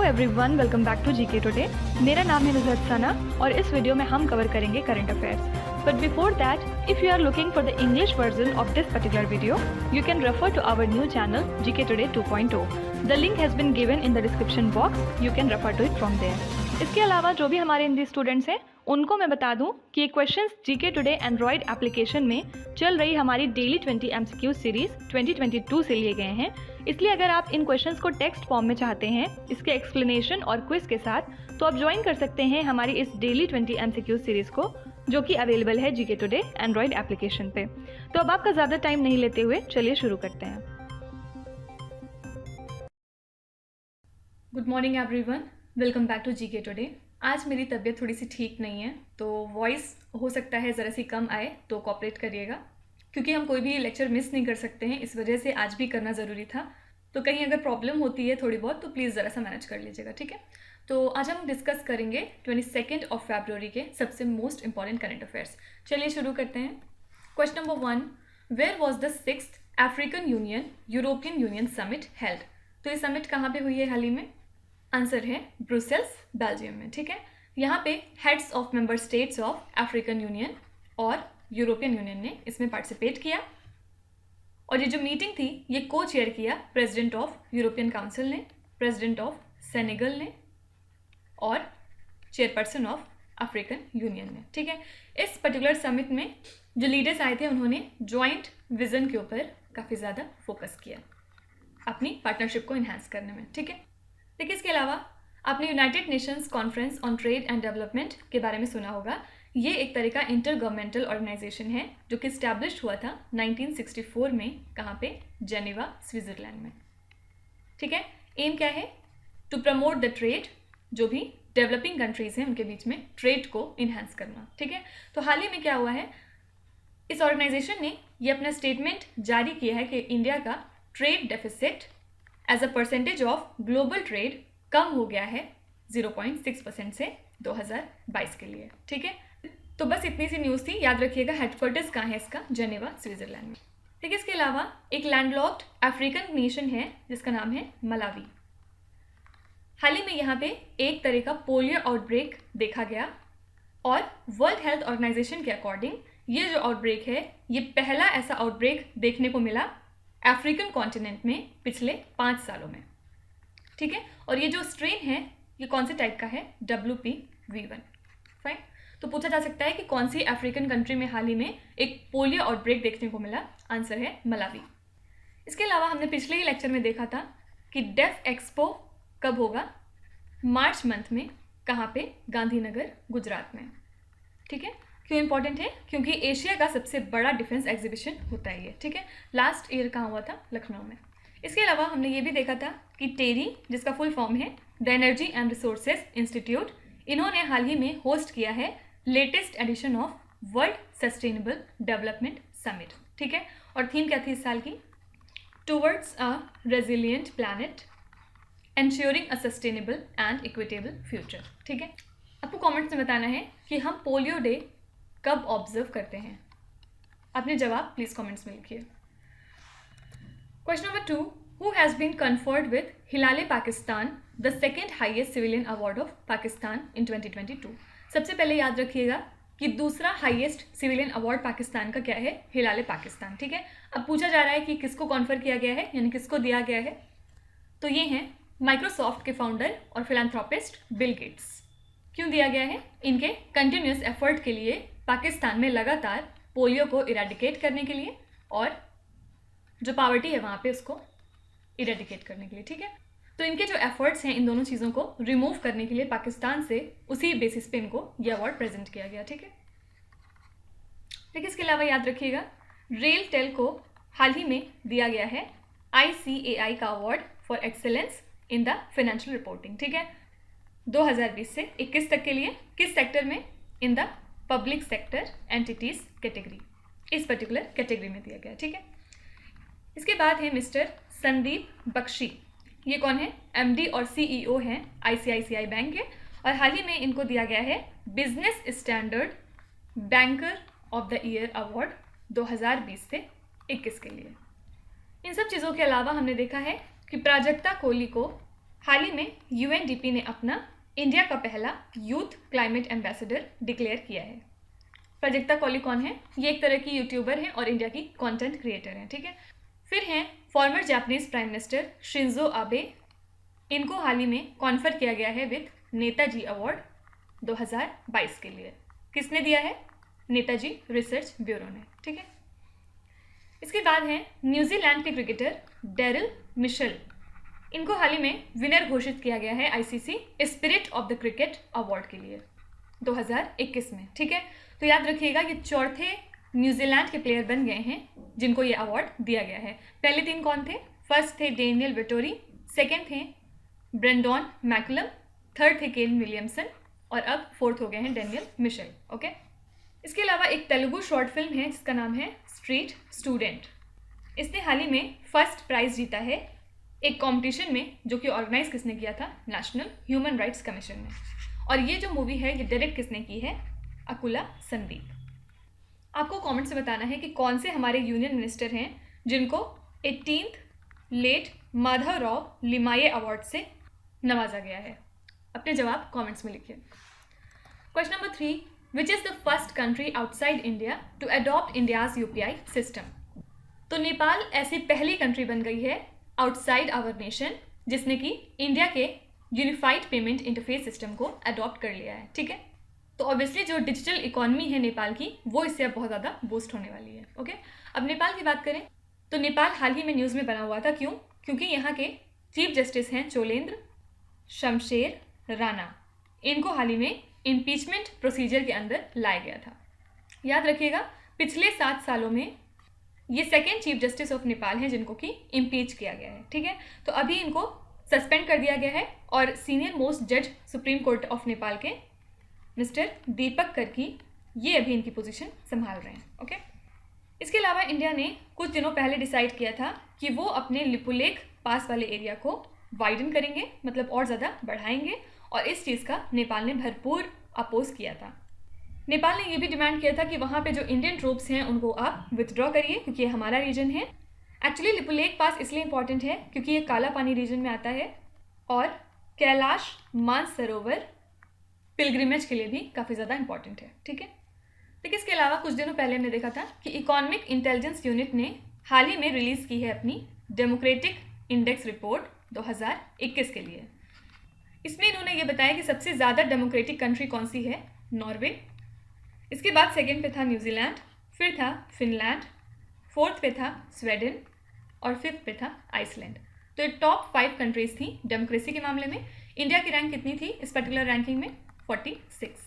Everyone, welcome back to GK Today. मेरा नाम है नुज़हत सना और इस वीडियो में हम कवर करेंगे current affairs. But before that, if you are looking for the English version of this particular video, you can refer to our new channel GK Today 2.0। The link has been given in the description box, you can refer to it from there. इसके अलावा जो भी हमारे Hindi students हैं उनको मैं बता दूं कि ये questions GK today Android application में चल रही हमारी डेली 20 MCQ सीरीज 2022 से लिए गए हैं। इसलिए अगर आप इन क्वेश्चंस को टेक्स्ट फॉर्म में चाहते हैं इसके एक्सप्लेनेशन और क्विज के साथ, तो आप ज्वाइन कर सकते हैं हमारी इस डेली 20 MCQ सीरीज को, जो कि अवेलेबल है जीके टुडे एंड्रॉयड एप्लीकेशन पे। तो अब आपका ज़्यादा टाइम नहीं लेते हुए चलिए शुरू करते हैं। Good morning everyone, welcome back to GK Today. आज मेरी तबीयत थोड़ी सी ठीक नहीं है, तो वॉइस हो सकता है ज़रा सी कम आए, तो कोऑपरेट करिएगा, क्योंकि हम कोई भी लेक्चर मिस नहीं कर सकते हैं। इस वजह से आज भी करना ज़रूरी था। तो कहीं अगर प्रॉब्लम होती है थोड़ी बहुत, तो प्लीज़ ज़रा सा मैनेज कर लीजिएगा, ठीक है। तो आज हम डिस्कस करेंगे 22 फरवरी के सबसे मोस्ट इंपॉर्टेंट करंट अफेयर्स। चलिए शुरू करते हैं। Question number 1, where was the 6th African Union European Union summit held? तो ये समिट कहाँ पे हुई है हाल ही में? आंसर है ब्रुसेल्स, बेल्जियम में, ठीक है। यहाँ पे heads of member states of African union और यूरोपियन यूनियन ने इसमें पार्टिसिपेट किया, और ये जो मीटिंग थी ये को चेयर किया प्रेसिडेंट ऑफ यूरोपियन काउंसिल ने, प्रेसिडेंट ऑफ सेनेगल ने और चेयरपर्सन ऑफ अफ्रीकन यूनियन ने, ठीक है। इस पर्टिकुलर समिट में जो लीडर्स आए थे उन्होंने जॉइंट विजन के ऊपर काफ़ी ज़्यादा फोकस किया अपनी पार्टनरशिप को इन्हांस करने में, ठीक है। देखिए, इसके अलावा आपने United Nations conference on trade and development के बारे में सुना होगा। ये एक तरह का इंटर गवर्नमेंटल ऑर्गेनाइजेशन है जो कि इस्टेब्लिश हुआ था 1964 में। कहाँ पे? जेनेवा, स्विट्ज़रलैंड में, ठीक है। एम क्या है? टू प्रमोट द ट्रेड, जो भी डेवलपिंग कंट्रीज हैं उनके बीच में ट्रेड को इन्हांस करना, ठीक है। तो हाल ही में क्या हुआ है, इस ऑर्गेनाइजेशन ने ये अपना स्टेटमेंट जारी किया है कि इंडिया का trade deficit as a percentage of global trade कम हो गया है 0.6% से 2022 के लिए, ठीक है। तो बस इतनी सी न्यूज़ थी, याद रखिएगा। हेडक्वार्टर्स कहाँ है इसका? जेनेवा, स्विट्ज़रलैंड में, ठीक है। इसके अलावा एक लैंडलॉक्ड अफ्रीकन नेशन है जिसका नाम है मलावी। हाल ही में यहाँ पे एक तरह का पोलियो आउटब्रेक देखा गया, और वर्ल्ड हेल्थ ऑर्गेनाइजेशन के अकॉर्डिंग ये जो आउटब्रेक है ये पहला ऐसा आउटब्रेक देखने को मिला अफ्रीकन कॉन्टिनेंट में पिछले 5 सालों में, ठीक है। और ये जो स्ट्रेन है ये कौन से टाइप का है? WPV1, fine. तो पूछा जा सकता है कि कौन सी अफ्रीकन कंट्री में हाल ही में एक पोलियो आउटब्रेक देखने को मिला? आंसर है मलावी। इसके अलावा हमने पिछले ही लेक्चर में देखा था कि डेफ एक्सपो कब होगा? मार्च मंथ में। कहाँ पे? गांधीनगर, गुजरात में, ठीक है। क्यों इंपॉर्टेंट है? क्योंकि एशिया का सबसे बड़ा डिफेंस एग्जीबिशन होता है ये, ठीक है। लास्ट ईयर कहाँ हुआ था? लखनऊ में। इसके अलावा हमने ये भी देखा था कि टेरी, जिसका फुल फॉर्म है the energy and resources institute, इन्होंने हाल ही में होस्ट किया है latest edition of world sustainable development summit, ठीक है। और थीम क्या थी इस साल की? Towards a resilient planet ensuring a sustainable and equitable future, ठीक है। आपको कमेंट्स में बताना है कि हम पोलियो डे कब ऑब्जर्व करते हैं। अपने जवाब प्लीज कमेंट्स में लिखिए। Question number 2, who has been conferred with Hilale Pakistan the second highest civilian award of Pakistan in 2022? सबसे पहले याद रखिएगा कि दूसरा हाईएस्ट सिविलियन अवार्ड पाकिस्तान का क्या है? हिलाले पाकिस्तान, ठीक है। अब पूछा जा रहा है कि किसको कॉन्फर किया गया है, यानी किसको दिया गया है। तो ये हैं माइक्रोसॉफ्ट के फाउंडर और फिलैंथ्रोपिस्ट बिल गेट्स। क्यों दिया गया है? इनके कंटिन्यूस एफर्ट के लिए पाकिस्तान में लगातार पोलियो को इरेडिकेट करने के लिए, और जो पावर्टी है वहाँ पे उसको इरेडिकेट करने के लिए, ठीक है। तो इनके जो एफर्ट्स हैं इन दोनों चीज़ों को रिमूव करने के लिए पाकिस्तान से उसी बेसिस पे इनको ये अवार्ड प्रेजेंट किया गया, ठीक है। लेकिन इसके अलावा याद रखिएगा रेल टेल को हाल ही में दिया गया है ICAI का award for excellence in the financial reporting, ठीक है। 2020 से 21 तक के लिए किस सेक्टर में? In the public sector entities category, इस पर्टिकुलर कैटेगरी में दिया गया, ठीक है। इसके बाद है मिस्टर संदीप बख्शी। ये कौन है? MD और CEO हैं ICICI बैंक के, और हाल ही में इनको दिया गया है business standard banker of the year award 2020 से 21 के लिए। इन सब चीज़ों के अलावा हमने देखा है कि प्राजक्ता कोहली को हाल ही में यूएनडीपी ने अपना इंडिया का पहला यूथ क्लाइमेट एम्बेसडर डिक्लेयर किया है। प्राजक्ता कौली कौन है? ये एक तरह की यूट्यूबर है और इंडिया की कंटेंट क्रिएटर हैं, ठीक है। फिर हैं farmer Japanese prime minister Shinzo Abe. इनको हाल ही में कॉन्फर किया गया है विद नेताजी अवार्ड 2022 के लिए। किसने दिया है? नेताजी रिसर्च ब्यूरो ने, ठीक है। इसके बाद हैं न्यूजीलैंड के क्रिकेटर डेरिल मिशेल। इनको हाल ही में विनर घोषित किया गया है ICC spirit of the cricket award के लिए 2021 में, ठीक है। तो याद रखिएगा ये चौथे न्यूजीलैंड के प्लेयर बन गए हैं जिनको ये अवार्ड दिया गया है। पहले 3 कौन थे? फर्स्ट थे डेनियल वेटोरी, सेकंड थे ब्रेंडॉन मैकुलम, थर्ड थे केन विलियमसन और अब फोर्थ हो गए हैं डेनियल मिशेल, ओके। इसके अलावा एक तेलुगु शॉर्ट फिल्म है जिसका नाम है स्ट्रीट स्टूडेंट। इसने हाल ही में फर्स्ट प्राइज जीता है एक कॉम्पिटिशन में जो कि ऑर्गेनाइज किसने किया था? नेशनल ह्यूमन राइट्स कमीशन ने। और ये जो मूवी है ये डायरेक्ट किसने की है? अकुला संदीप। आपको कमेंट से बताना है कि कौन से हमारे यूनियन मिनिस्टर हैं जिनको 18th लेट माधवराव लिमाये अवार्ड से नवाजा गया है। अपने जवाब कमेंट्स में लिखिए। Question number 3, which is the first country outside India to adopt India's UPI system? तो नेपाल ऐसी पहली कंट्री बन गई है आउटसाइड आवर नेशन जिसने कि इंडिया के यूनिफाइड पेमेंट इंटरफेस सिस्टम को अडॉप्ट कर लिया है, ठीक है। तो ऑब्वियसली जो डिजिटल इकोनॉमी है नेपाल की वो इससे अब बहुत ज़्यादा बूस्ट होने वाली है, ओके। अब नेपाल की बात करें तो नेपाल हाल ही में न्यूज़ में बना हुआ था। क्यों? क्योंकि यहाँ के चीफ जस्टिस हैं चोलेन्द्र शमशेर राणा। इनको हाल ही में इम्पीचमेंट प्रोसीजर के अंदर लाया गया था। याद रखिएगा पिछले 7 सालों में ये second chief justice of Nepal हैं जिनको कि इम्पीच किया गया है, ठीक है। तो अभी इनको सस्पेंड कर दिया गया है और सीनियर मोस्ट जज सुप्रीम कोर्ट ऑफ नेपाल के मिस्टर दीपक कर्की ये अभी इनकी पोजीशन संभाल रहे हैं, ओके। इसके अलावा इंडिया ने कुछ दिनों पहले डिसाइड किया था कि वो अपने लिपुलेख पास वाले एरिया को वाइडन करेंगे, मतलब और ज़्यादा बढ़ाएंगे, और इस चीज़ का नेपाल ने भरपूर अपोज किया था। नेपाल ने ये भी डिमांड किया था कि वहाँ पे जो इंडियन ट्रूप्स हैं उनको आप विथड्रॉ करिए क्योंकि ये हमारा रीजन है। एक्चुअली लिपुलेख पास इसलिए इंपॉर्टेंट है क्योंकि ये काला पानी रीजन में आता है और कैलाश मानसरोवर पिलग्रिमेज के लिए भी काफ़ी ज़्यादा इंपॉर्टेंट है, ठीक है। लेकिन इसके अलावा कुछ दिनों पहले हमने देखा था कि इकोनॉमिक इंटेलिजेंस यूनिट ने हाल ही में रिलीज़ की है अपनी डेमोक्रेटिक इंडेक्स रिपोर्ट 2021 के लिए। इसमें इन्होंने ये बताया कि सबसे ज़्यादा डेमोक्रेटिक कंट्री कौन सी है? नॉर्वे। इसके बाद सेकेंड पे था न्यूजीलैंड, फिर था फिनलैंड, फोर्थ पे था स्वीडन और फिफ्थ पे था आइसलैंड। तो ये टॉप 5 कंट्रीज थी डेमोक्रेसी के मामले में। इंडिया की रैंक कितनी थी इस पर्टिकुलर रैंकिंग में? 46,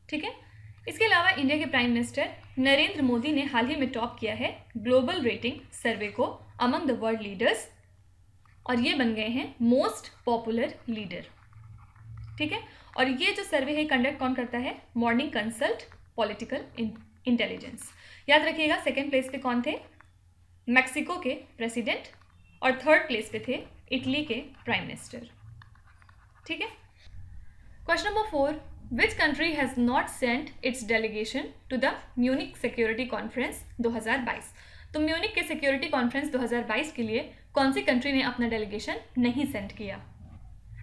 ठीक है। इसके अलावा इंडिया के प्राइम मिनिस्टर नरेंद्र मोदी ने हाल ही में टॉप किया है ग्लोबल रेटिंग सर्वे को अमंग द वर्ल्ड लीडर्स और ये बन गए हैं मोस्ट पॉपुलर लीडर, ठीक है। और ये जो सर्वे है कंडक्ट कौन करता है? Morning consult political intelligence. याद रखिएगा सेकेंड प्लेस पे कौन थे? मैक्सिको के प्रेसिडेंट और थर्ड प्लेस पे थे इटली के प्राइम मिनिस्टर, ठीक है। Question number 4, which country has not sent its delegation to the Munich security conference 2022? तो म्यूनिक के सिक्योरिटी कॉन्फ्रेंस 2022 के लिए कौन सी कंट्री ने अपना डेलीगेशन नहीं सेंड किया?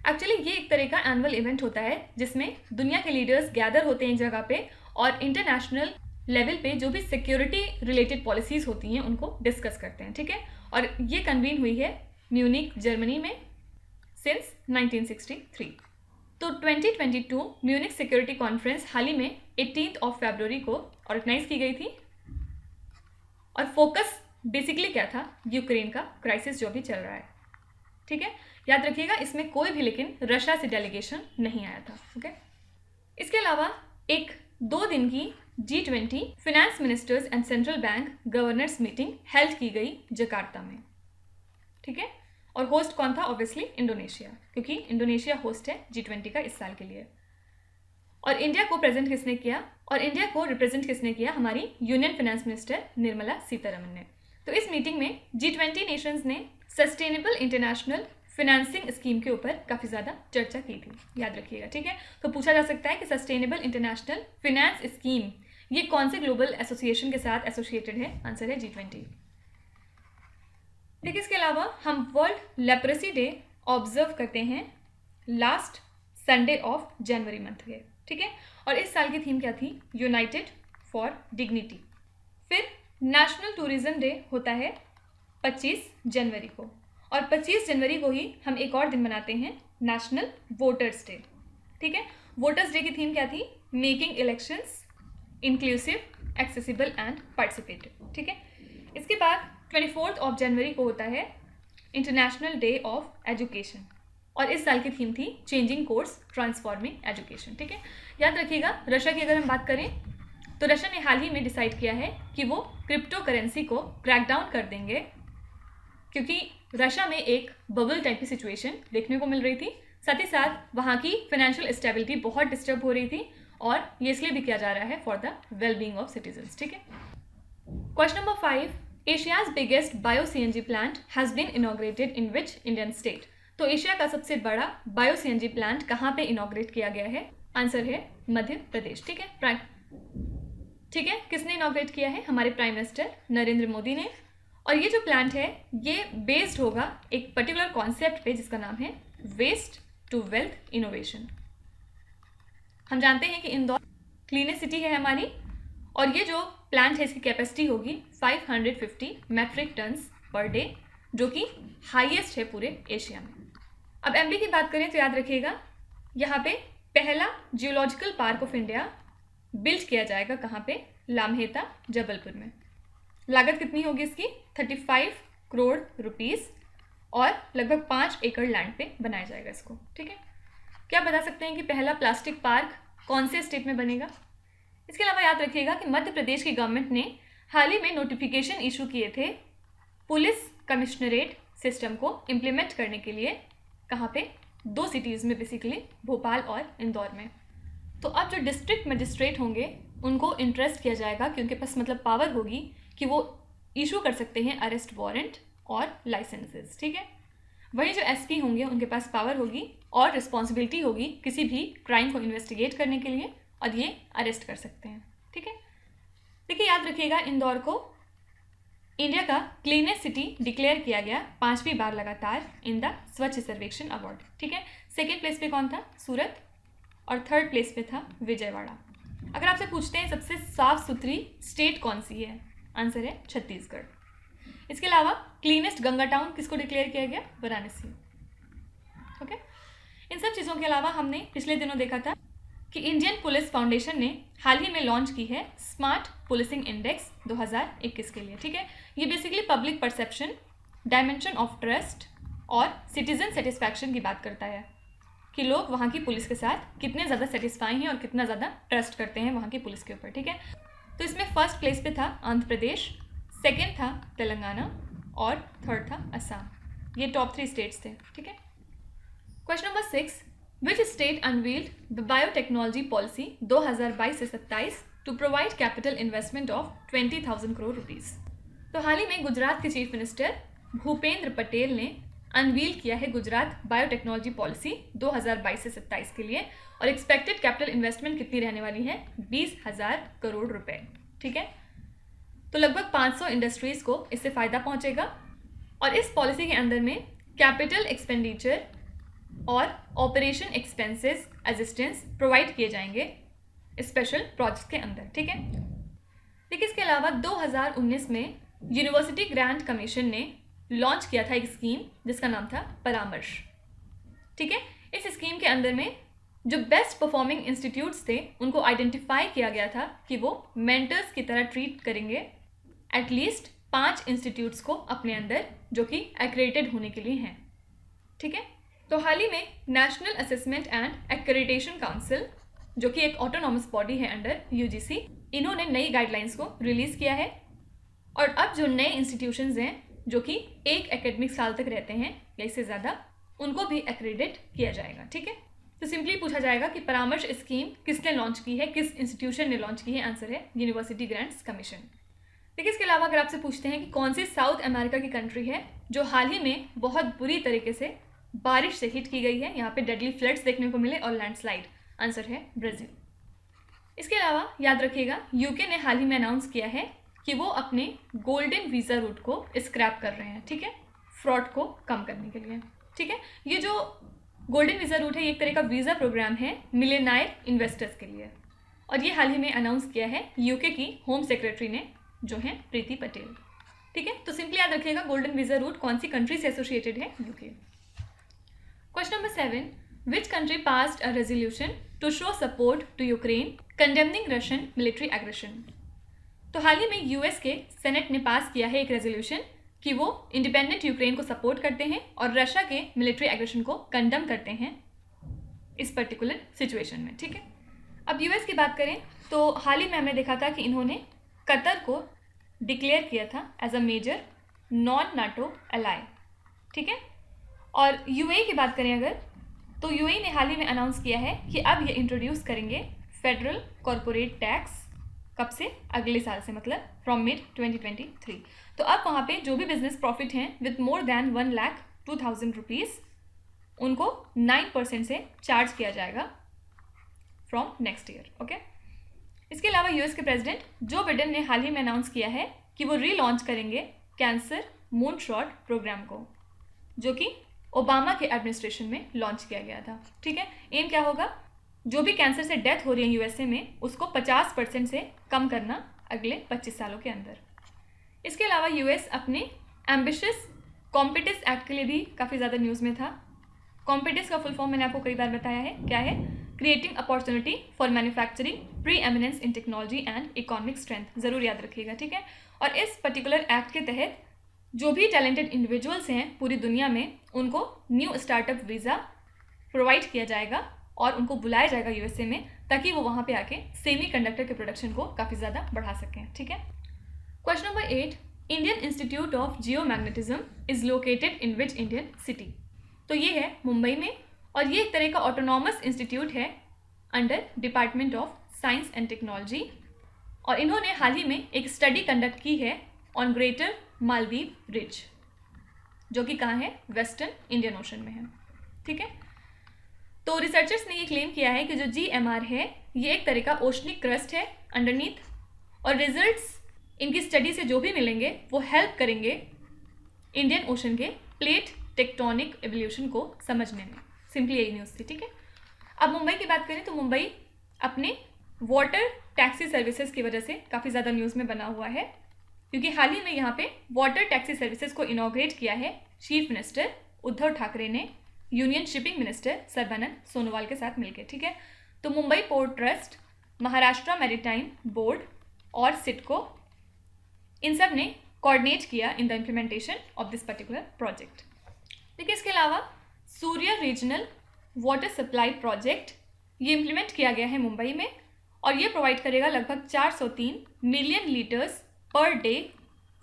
एक्चुअली ये एक तरह का एनुअल इवेंट होता है जिसमें दुनिया के लीडर्स गैदर होते हैं एक जगह पे और इंटरनेशनल लेवल पे जो भी सिक्योरिटी रिलेटेड पॉलिसीज़ होती हैं उनको डिस्कस करते हैं, ठीक है। और ये कन्वीन हुई है म्यूनिक जर्मनी में सिंस 1963। तो 2022 म्यूनिक सिक्योरिटी कॉन्फ्रेंस हाल ही में 18 फरवरी को ऑर्गेनाइज की गई थी और फोकस बेसिकली क्या था? यूक्रेन का क्राइसिस जो भी चल रहा है, ठीक है। याद रखिएगा इसमें कोई भी लेकिन रशिया से डेलीगेशन नहीं आया था, ओके। इसके अलावा एक 2 दिन की G20 finance ministers and central bank governors meeting held की गई जकार्ता में, ठीक है। और होस्ट कौन था? ऑब्वियसली इंडोनेशिया, क्योंकि इंडोनेशिया होस्ट है G20 का इस साल के लिए। और इंडिया को प्रेजेंट किसने किया? और इंडिया को रिप्रेजेंट किसने किया? हमारी union finance minister Nirmala Sitharaman ने। तो इस मीटिंग में G20 नेशंस ने सस्टेनेबल इंटरनेशनल फाइनेंसिंग स्कीम के ऊपर काफ़ी ज़्यादा चर्चा की थी, याद रखिएगा, ठीक है। तो पूछा जा सकता है कि सस्टेनेबल इंटरनेशनल फाइनेंस स्कीम ये कौन से ग्लोबल एसोसिएशन के साथ एसोसिएटेड है? आंसर है G20। देखिए इसके अलावा हम वर्ल्ड लेप्रेसी डे ऑब्जर्व करते हैं last Sunday of January month के, ठीक है। और इस साल की थीम क्या थी? United for dignity. फिर नेशनल टूरिज्म डे होता है 25 जनवरी को, और 25 जनवरी को ही हम एक और दिन मनाते हैं नेशनल वोटर्स डे, ठीक है। वोटर्स डे की थीम क्या थी? Making elections inclusive, accessible and participative, ठीक है। इसके बाद 24 जनवरी को होता है इंटरनेशनल डे ऑफ एजुकेशन, और इस साल की थीम थी चेंजिंग कोर्स ट्रांसफॉर्मिंग एजुकेशन, ठीक है। याद रखिएगा, रशिया की अगर हम बात करें तो रशिया ने हाल ही में डिसाइड किया है कि वो क्रिप्टो करेंसी को क्रैकडाउन कर देंगे, क्योंकि रशिया में एक बबल टाइप की सिचुएशन देखने को मिल रही थी। साथ ही साथ वहाँ की फाइनेंशियल स्टेबिलिटी बहुत डिस्टर्ब हो रही थी, और ये इसलिए भी किया जा रहा है for the wellbeing of citizens, ठीक है। Question number 5, Asia's biggest bio CNG plant has been inaugurated in which Indian state? तो एशिया का सबसे बड़ा बायो CNG प्लांट कहाँ पे इनॉग्रेट किया गया है? आंसर है मध्य प्रदेश, ठीक है। ठीक है, किसने इनॉग्रेट किया है? हमारे प्राइम मिनिस्टर नरेंद्र मोदी ने। और ये जो प्लांट है ये बेस्ड होगा एक पर्टिकुलर कॉन्सेप्ट पे जिसका नाम है वेस्ट टू वेल्थ इनोवेशन। हम जानते हैं कि इंदौर क्लीनेस्ट सिटी है हमारी, और ये जो प्लांट है इसकी कैपेसिटी होगी 550 मेट्रिक टन्स पर डे, जो कि हाईएस्ट है पूरे एशिया में। अब एमबी की बात करें तो याद रखिएगा, यहाँ पे पहला geological park of India build किया जाएगा। कहाँ पे? लामहेता, जबलपुर में। लागत कितनी होगी इसकी? 35 करोड़ रुपीस, और लगभग 5 एकड़ लैंड पे बनाया जाएगा इसको, ठीक है। क्या बता सकते हैं कि पहला प्लास्टिक पार्क कौन से स्टेट में बनेगा? इसके अलावा याद रखिएगा कि मध्य प्रदेश की गवर्नमेंट ने हाल ही में नोटिफिकेशन इशू किए थे पुलिस कमिश्नरेट सिस्टम को इम्प्लीमेंट करने के लिए। कहाँ पे? 2 सिटीज़ में, बेसिकली भोपाल और इंदौर में। तो अब जो डिस्ट्रिक्ट मजिस्ट्रेट होंगे उनको इंटरेस्ट किया जाएगा कि उनके पास मतलब पावर होगी कि वो इशू कर सकते हैं अरेस्ट वारंट और लाइसेंसेस, ठीक है। वहीं जो एसपी होंगे उनके पास पावर होगी और रिस्पॉन्सिबिलिटी होगी किसी भी क्राइम को इन्वेस्टिगेट करने के लिए, और ये अरेस्ट कर सकते हैं, ठीक है। देखिए, याद रखिएगा, इंदौर को इंडिया का क्लीनेस्ट सिटी डिक्लेयर किया गया 5वीं बार लगातार इन द स्वच्छ सर्वेक्षण अवार्ड, ठीक है। सेकेंड प्लेस पे कौन था? सूरत, और थर्ड प्लेस पे था विजयवाड़ा। अगर आपसे पूछते हैं सबसे साफ सुथरी स्टेट कौन सी है, आंसर है छत्तीसगढ़। इसके अलावा क्लीनेस्ट गंगा टाउन किसको डिक्लेयर किया गया? वाराणसी, ओके। इन सब चीज़ों के अलावा हमने पिछले दिनों देखा था कि इंडियन पुलिस फाउंडेशन ने हाल ही में लॉन्च की है स्मार्ट पुलिसिंग इंडेक्स 2021 के लिए, ठीक है। ये basically public perception, dimension of trust और सिटीजन सेटिस्फैक्शन की बात करता है कि लोग वहाँ की पुलिस के साथ कितने ज़्यादा सेटिस्फाई हैं और कितना ज़्यादा ट्रस्ट करते हैं वहाँ की पुलिस के ऊपर, ठीक है। तो इसमें फर्स्ट प्लेस पे था आंध्र प्रदेश, सेकेंड था तेलंगाना, और थर्ड था असम। ये टॉप 3 स्टेट्स थे, ठीक है। Question number 6, which state unveiled the biotechnology policy 2022 से 27 to provide capital investment of 20,000 crore rupees? तो हाल ही में गुजरात के चीफ मिनिस्टर भूपेंद्र पटेल ने अनवील किया है गुजरात बायोटेक्नोलॉजी पॉलिसी 2022 से 27 के लिए, और एक्सपेक्टेड कैपिटल इन्वेस्टमेंट कितनी रहने वाली है? 20,000 करोड़ रुपए, ठीक है। तो लगभग 500 इंडस्ट्रीज़ को इससे फ़ायदा पहुंचेगा, और इस पॉलिसी के अंदर में कैपिटल एक्सपेंडिचर और ऑपरेशन एक्सपेंसेस असिस्टेंस प्रोवाइड किए जाएंगे स्पेशल प्रोजेक्ट्स के अंदर, ठीक है। देखिए, इसके अलावा 2019 में यूनिवर्सिटी ग्रांट कमीशन ने लॉन्च किया था एक स्कीम जिसका नाम था परामर्श, ठीक है। इस स्कीम के अंदर में जो बेस्ट परफॉर्मिंग इंस्टीट्यूट्स थे उनको आइडेंटिफाई किया गया था कि वो मेंटर्स की तरह ट्रीट करेंगे एटलीस्ट 5 इंस्टीट्यूट्स को अपने अंदर, जो कि एक्रेडिटेड होने के लिए हैं, ठीक है। तो हाल ही में national assessment and accreditation council, जो कि एक ऑटोनॉमस बॉडी है अंडर UGC, इन्होंने नई गाइडलाइंस को रिलीज़ किया है, और अब जो नए इंस्टीट्यूशंस हैं जो कि एक एकेडमिक साल तक रहते हैं या इससे ज़्यादा, उनको भी एक्रेडिट किया जाएगा, ठीक है। तो सिंपली पूछा जाएगा कि परामर्श स्कीम किसने लॉन्च की है, किस इंस्टीट्यूशन ने लॉन्च की है? आंसर है यूनिवर्सिटी ग्रांट्स कमीशन। देखिए, इसके अलावा अगर आपसे पूछते हैं कि कौन सी साउथ अमेरिका की कंट्री है जो हाल ही में बहुत बुरी तरीके से बारिश से हिट की गई है, यहाँ पे डेडली फ्लड्स देखने को मिले और लैंडस्लाइड, आंसर है ब्राज़ील। इसके अलावा याद रखिएगा, यूके ने हाल ही में अनाउंस किया है कि वो अपने गोल्डन वीज़ा रूट को स्क्रैप कर रहे हैं, ठीक है, फ्रॉड को कम करने के लिए, ठीक है, ये जो गोल्डन वीज़ा रूट है ये एक तरह का वीज़ा प्रोग्राम है मिलियनायर इन्वेस्टर्स के लिए, और ये हाल ही में अनाउंस किया है यूके की होम सेक्रेटरी ने, जो है प्रीति पटेल। ठीक है, तो सिंपली याद रखिएगा गोल्डन वीज़ा रूट कौन सी कंट्री से एसोसिएटेड है, UK. Question number 7, which country passed a resolution to show support to Ukraine condemning Russian military aggression. तो हाल ही में यूएस के सेनेट ने पास किया है एक रेजोल्यूशन कि वो इंडिपेंडेंट यूक्रेन को सपोर्ट करते हैं और रशिया के मिलिट्री एग्रेशन को कंडम करते हैं इस पर्टिकुलर सिचुएशन में। ठीक है, अब यूएस की बात करें तो हाल ही में हमने देखा था कि इन्होंने कतर को डिक्लेयर किया था as a major non NATO ally. ठीक है, और यूएई की बात करें अगर, तो यूएई ने हाल ही में अनाउंस किया है कि अब ये इंट्रोड्यूस करेंगे फेडरल कॉरपोरेट टैक्स। कब से? अगले साल से, मतलब फ्रॉम मिड 2023। तो अब वहाँ पे जो भी बिजनेस प्रॉफिट हैं विथ मोर देन 1,02,000 रुपीज़ उनको 9% से चार्ज किया जाएगा फ्रॉम नेक्स्ट ईयर। ओके, इसके अलावा यूएस के प्रेसिडेंट जो बिडेन ने हाल ही में अनाउंस किया है कि वो रीलॉन्च करेंगे कैंसर मून शॉट प्रोग्राम को, जो कि ओबामा के एडमिनिस्ट्रेशन में लॉन्च किया गया था। ठीक है, एम क्या होगा, जो भी कैंसर से डेथ हो रही है यूएसए में उसको 50% से कम करना अगले 25 सालों के अंदर। इसके अलावा यूएस अपने एम्बिशियस कॉम्पिटिस एक्ट के लिए भी काफ़ी ज़्यादा न्यूज़ में था। कॉम्पिटिस का फुल फॉर्म मैंने आपको कई बार बताया है, क्या है? Creating opportunity for manufacturing pre eminence in technology and economic strength, ज़रूर याद रखिएगा। ठीक है, और इस पर्टिकुलर एक्ट के तहत जो भी टैलेंटेड इंडिविजुअल्स हैं पूरी दुनिया में उनको न्यू स्टार्टअप वीज़ा प्रोवाइड किया जाएगा और उनको बुलाया जाएगा यूएसए में, ताकि वो वहाँ पे आके सेमीकंडक्टर के प्रोडक्शन को काफ़ी ज़्यादा बढ़ा सकें। ठीक है, question number 8, Indian institute of geomagnetism is located in which Indian city. तो ये है मुंबई में, और ये एक तरह का ऑटोनॉमस इंस्टीट्यूट है under department of science and technology, और इन्होंने हाल ही में एक स्टडी कंडक्ट की है ऑन ग्रेटर मालदीव रिज, जो कि कहाँ है? वेस्टर्न इंडियन ओशन में है। ठीक है, तो रिसर्चर्स ने ये क्लेम किया है कि जो GMR है ये एक तरह का ओशनिक क्रस्ट है अंडरनीथ, और रिजल्ट्स इनकी स्टडी से जो भी मिलेंगे वो हेल्प करेंगे इंडियन ओशन के प्लेट टेक्टोनिक एवोल्यूशन को समझने में। सिंपली यही न्यूज़ थी। ठीक है, अब मुंबई की बात करें तो मुंबई अपने वाटर टैक्सी सर्विसेज की वजह से काफ़ी ज़्यादा न्यूज़ में बना हुआ है, क्योंकि हाल ही में यहाँ पे वाटर टैक्सी सर्विसेज को इनॉग्रेट किया है चीफ मिनिस्टर उद्धव ठाकरे ने union shipping minister Sarbananda Sonowal के साथ मिलकर। ठीक है, तो Mumbai port trust, Maharashtra maritime board और सिडको, इन सब ने कोऑर्डिनेट किया in the implementation of this particular project. देखिए, इसके अलावा सूर्य रीजनल वाटर सप्लाई प्रोजेक्ट ये इम्प्लीमेंट किया गया है मुंबई में, और ये प्रोवाइड करेगा लगभग 403 million litres per day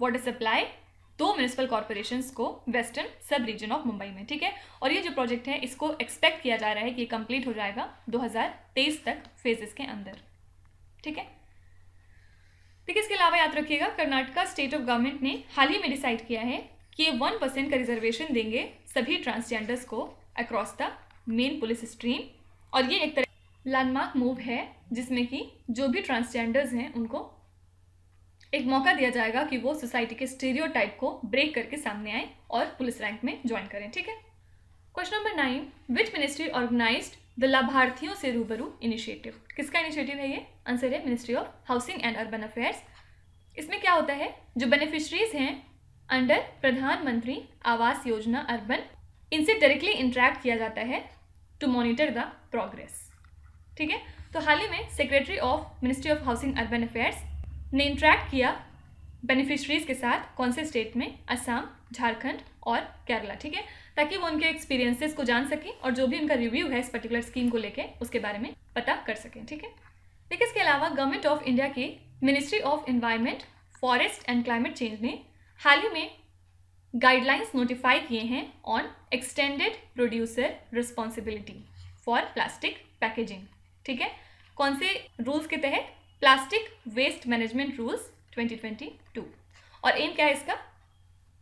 water supply 2 municipal corporations को वेस्टर्न सब रीजन ऑफ मुंबई में। ठीक है, और ये जो प्रोजेक्ट है इसको एक्सपेक्ट किया जा रहा है कि ये कंप्लीट हो जाएगा 2023 तक फेजेस के अंदर। ठीक है, देखिए, इसके अलावा याद रखिएगा कर्नाटका स्टेट ऑफ गवर्नमेंट ने हाल ही में डिसाइड किया है कि ये 1% का रिजर्वेशन देंगे सभी ट्रांसजेंडर्स को across the main police stream, और ये एक तरह लैंडमार्क मूव है जिसमें कि जो भी ट्रांसजेंडर्स हैं उनको एक मौका दिया जाएगा कि वो सोसाइटी के स्टीरियोटाइप को ब्रेक करके सामने आए और पुलिस रैंक में ज्वाइन करें। ठीक है, question number 9, which ministry organised the लाभार्थियों से रूबरू इनिशिएटिव। किसका इनिशिएटिव है ये? आंसर है ministry of housing and urban affairs. इसमें क्या होता है, जो बेनिफिशरीज हैं अंडर प्रधानमंत्री आवास योजना अर्बन, इनसे डायरेक्टली इंटरेक्ट किया जाता है टू मॉनिटर द प्रोग्रेस। ठीक है, तो हाल ही में secretary of ministry of housing urban affairs ने इंटरेक्ट किया बेनिफिशरीज के साथ, कौन से स्टेट में? असम, झारखंड और केरला। ठीक है, ताकि वो उनके एक्सपीरियंसेस को जान सकें और जो भी उनका रिव्यू है इस पर्टिकुलर स्कीम को लेके उसके बारे में पता कर सकें। ठीक है, देखिए, इसके अलावा गवर्नमेंट ऑफ इंडिया के ministry of environment, forest and climate change ने हाल ही में गाइडलाइंस नोटिफाई किए हैं on extended producer responsibility for plastic packaging. ठीक है, कौन से रूल्स के तहत? प्लास्टिक वेस्ट मैनेजमेंट रूल्स 2022, और एम क्या है इसका?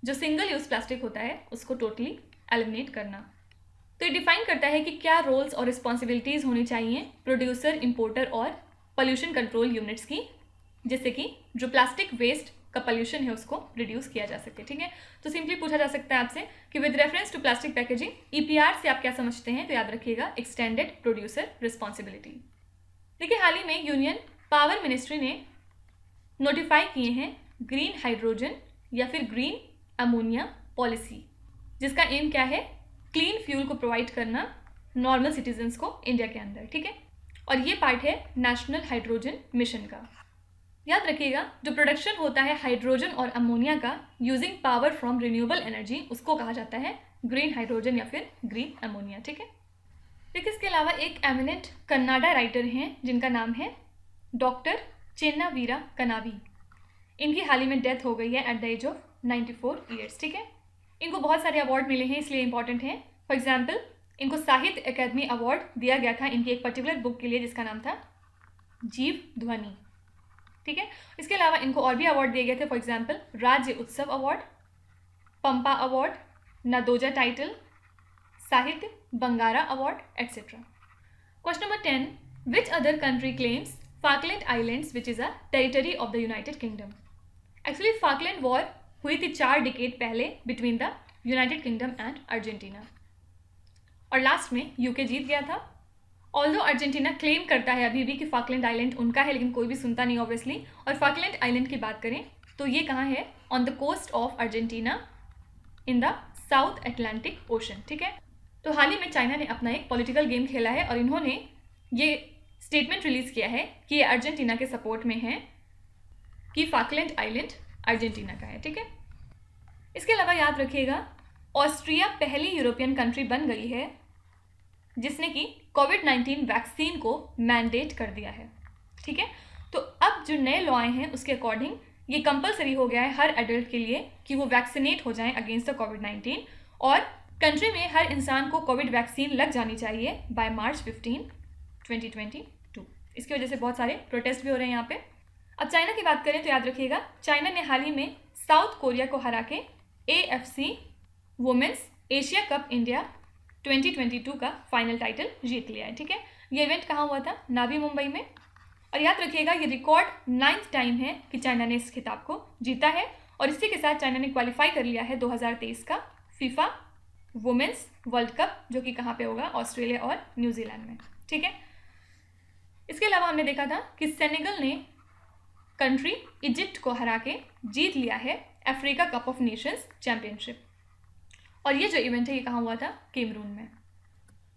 जो सिंगल यूज प्लास्टिक होता है उसको टोटली एलिमिनेट करना। तो ये डिफाइन करता है कि क्या रोल्स और रिस्पॉन्सिबिलिटीज़ होनी चाहिए प्रोड्यूसर, इंपोर्टर और पोल्यूशन कंट्रोल यूनिट्स की, जिससे कि जो प्लास्टिक वेस्ट का पोल्यूशन है उसको रिड्यूस किया जा सके, ठीक है। तो सिंपली पूछा जा सकता है आपसे कि with reference to plastic packaging EPR से आप क्या समझते हैं, तो याद रखिएगा एक्सटेंडेड प्रोड्यूसर रिस्पॉन्सिबिलिटी। देखिए हाल ही में यूनियन पावर मिनिस्ट्री ने नोटिफाई किए हैं ग्रीन हाइड्रोजन या फिर ग्रीन अमोनिया पॉलिसी, जिसका एम क्या है, क्लीन फ्यूल को प्रोवाइड करना नॉर्मल सिटीजन्स को इंडिया के अंदर, ठीक है। और ये पार्ट है नेशनल हाइड्रोजन मिशन का। याद रखिएगा जो प्रोडक्शन होता है हाइड्रोजन और अमोनिया का using power from renewable energy, उसको कहा जाता है ग्रीन हाइड्रोजन या फिर ग्रीन अमोनिया, ठीक है। देखिए इसके अलावा एक एमिनेंट कन्नाडा राइटर हैं जिनका नाम है डॉक्टर चेन्नावीरा कनावी। इनकी हाल ही में डेथ हो गई है at the age of 94 years, ठीक है। इनको बहुत सारे अवार्ड मिले हैं इसलिए इंपॉर्टेंट हैं। फॉर एग्जाम्पल इनको साहित्य अकादमी अवार्ड दिया गया था इनकी एक पर्टिकुलर बुक के लिए जिसका नाम था जीव ध्वनि, ठीक है। इसके अलावा इनको और भी अवार्ड दिए गए थे, फॉर एग्जाम्पल राज्य उत्सव अवार्ड, पंपा अवार्ड, नदोजा टाइटल, साहित्य bagara award etcetera. Question number 10, which other country claims Falkland islands which is a territory of the United kingdom. Actually Falkland war हुई थी 4 डिकेड पहले between the United kingdom and Argentina, और last में UK जीत गया था। Although Argentina claim करता है अभी भी कि फाकलैंड आइलैंड उनका है, लेकिन कोई भी सुनता नहीं ऑब्वियसली। और फाकलैंड आइलैंड की बात करें तो ये कहाँ है, on the coast of Argentina in the South Atlantic Ocean, ठीक है। तो हाल ही में चाइना ने अपना एक पॉलिटिकल गेम खेला है और इन्होंने ये स्टेटमेंट रिलीज किया है कि ये अर्जेंटीना के सपोर्ट में है कि फाकलैंड आइलैंड अर्जेंटीना का है, ठीक है। इसके अलावा याद रखिएगा ऑस्ट्रिया पहली यूरोपियन कंट्री बन गई है जिसने कि कोविड-19 वैक्सीन को मैंडेट कर दिया है, ठीक है। तो अब जो नए लॉ आए हैं उसके अकॉर्डिंग ये कंपलसरी हो गया है हर एडल्ट के लिए कि वो वैक्सीनेट हो जाएं अगेंस्ट द कोविड-19, और कंट्री में हर इंसान को कोविड वैक्सीन लग जानी चाहिए बाय मार्च 15, 2022। इसकी वजह से बहुत सारे प्रोटेस्ट भी हो रहे हैं यहाँ पे। अब चाइना की बात करें तो याद रखिएगा चाइना ने हाल ही में साउथ कोरिया को हरा के AFC women's Asia cup India 2022 का फाइनल टाइटल जीत लिया है, ठीक है। ये इवेंट कहाँ हुआ था, नावी मुंबई में। और याद रखिएगा ये रिकॉर्ड 9th टाइम है कि चाइना ने इस खिताब को जीता है, और इसी के साथ चाइना ने क्वालिफाई कर लिया है 2023 का फीफा वुमेन्स वर्ल्ड कप, जो कि कहाँ पे होगा, ऑस्ट्रेलिया और न्यूजीलैंड में, ठीक है। इसके अलावा हमने देखा था कि सेनेगल ने कंट्री इजिप्ट को हरा के जीत लिया है Africa cup of Nations championship, और ये जो इवेंट है ये कहाँ हुआ था, कैमरून में।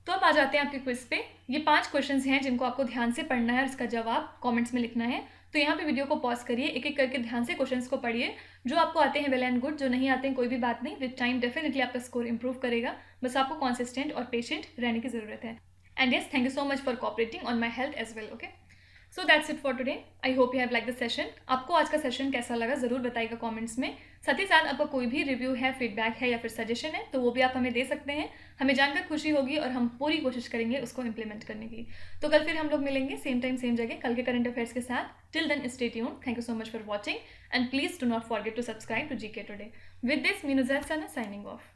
तो अब आ जाते हैं आपके क्विज पे। ये 5 क्वेश्चंस हैं जिनको आपको ध्यान से पढ़ना है और इसका जवाब कमेंट्स में लिखना है। तो यहाँ पे वीडियो को पॉज करिए, एक एक करके ध्यान से क्वेश्चंस को पढ़िए। जो आपको आते हैं वेल एंड गुड, जो नहीं आते हैं कोई भी बात नहीं, विद टाइम डेफिनेटली आपका स्कोर इंप्रूव करेगा। बस आपको कॉन्सिस्टेंट और पेशेंट रहने की ज़रूरत है। And yes, thank you so much for cooperating on my health as well, okay. So that's it for today. I hope you have like the session. आपको आज का सेशन कैसा लगा ज़रूर बताइएगा कमेंट्स में। साथ ही साथ आपका कोई भी रिव्यू है, फीडबैक है या फिर सजेशन है तो वो भी आप हमें दे सकते हैं। हमें जानकर खुशी होगी और हम पूरी कोशिश करेंगे उसको इम्प्लीमेंट करने की। तो कल फिर हम लोग मिलेंगे सेम टाइम सेम जगह कल के करंट अफेयर्स के साथ। Till then stay tuned. Thank you so much for watching and please do not forget to subscribe to GK Today. With this Meenu Zaid Sana signing of.